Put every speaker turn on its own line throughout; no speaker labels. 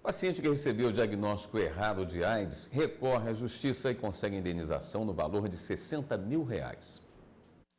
Paciente que recebeu o diagnóstico errado de AIDS recorre à justiça e consegue indenização no valor de R$60 mil.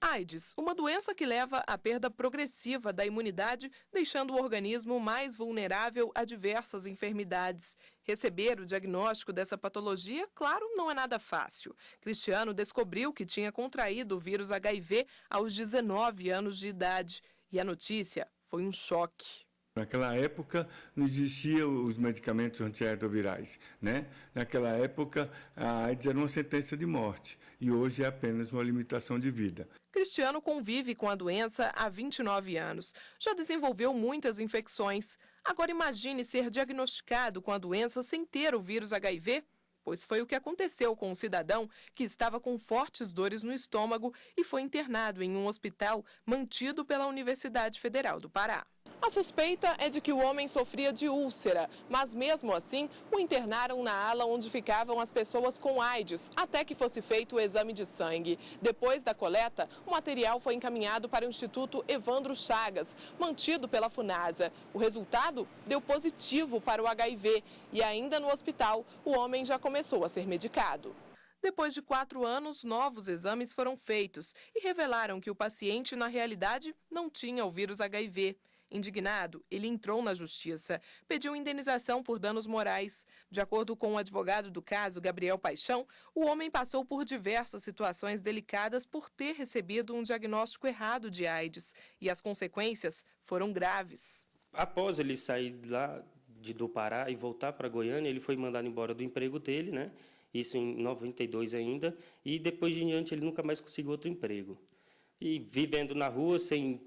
AIDS, uma doença que leva à perda progressiva da imunidade, deixando o organismo mais vulnerável a diversas enfermidades. Receber o diagnóstico dessa patologia, claro, não é nada fácil. Cristiano descobriu que tinha contraído o vírus HIV aos 19 anos de idade. E a notícia foi um choque.
Naquela época não existiam os medicamentos antirretrovirais, né? Naquela época a AIDS era uma sentença de morte e hoje é apenas uma limitação de vida.
Cristiano convive com a doença há 29 anos. Já desenvolveu muitas infecções. Agora imagine ser diagnosticado com a doença sem ter o vírus HIV. Pois foi o que aconteceu com um cidadão que estava com fortes dores no estômago e foi internado em um hospital mantido pela Universidade Federal do Pará. A suspeita é de que o homem sofria de úlcera, mas mesmo assim o internaram na ala onde ficavam as pessoas com AIDS, até que fosse feito o exame de sangue. Depois da coleta, o material foi encaminhado para o Instituto Evandro Chagas, mantido pela Funasa. O resultado deu positivo para o HIV e ainda no hospital o homem já começou a ser medicado. Depois de 4 anos, novos exames foram feitos e revelaram que o paciente, na realidade, não tinha o vírus HIV. Indignado, ele entrou na justiça, pediu indenização por danos morais. De acordo com o advogado do caso, Gabriel Paixão, o homem passou por diversas situações delicadas por ter recebido um diagnóstico errado de AIDS e as consequências foram graves.
Após ele sair lá do Pará e voltar para Goiânia, ele foi mandado embora do emprego dele, né? Isso em 92 ainda, e depois de diante ele nunca mais conseguiu outro emprego. E vivendo na rua, sem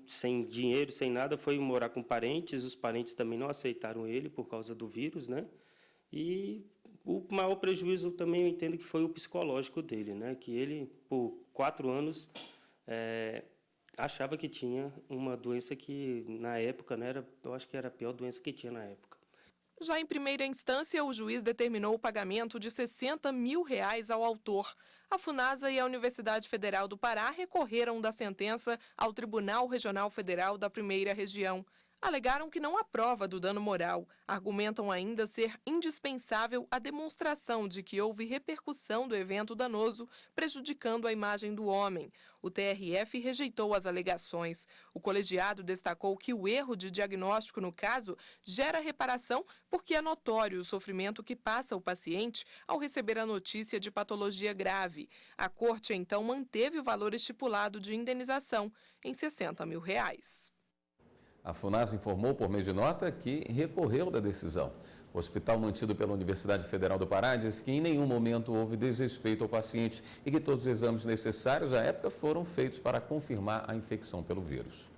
dinheiro, sem nada, foi morar com parentes. Os parentes também não aceitaram ele por causa do vírus, né? E o maior prejuízo também eu entendo que foi o psicológico dele, né? Que ele, por 4 anos, achava que tinha uma doença que, na época, né, eu acho que era a pior doença que tinha na época.
Já em primeira instância, o juiz determinou o pagamento de R$60 mil ao autor. A Funasa e a Universidade Federal do Pará recorreram da sentença ao Tribunal Regional Federal da Primeira Região. Alegaram que não há prova do dano moral. Argumentam ainda ser indispensável a demonstração de que houve repercussão do evento danoso, prejudicando a imagem do homem. O TRF rejeitou as alegações. O colegiado destacou que o erro de diagnóstico no caso gera reparação porque é notório o sofrimento que passa o paciente ao receber a notícia de patologia grave. A corte, então, manteve o valor estipulado de indenização em R$60 mil.
A Funasa informou por meio de nota que recorreu da decisão. O hospital mantido pela Universidade Federal do Pará diz que em nenhum momento houve desrespeito ao paciente e que todos os exames necessários à época foram feitos para confirmar a infecção pelo vírus.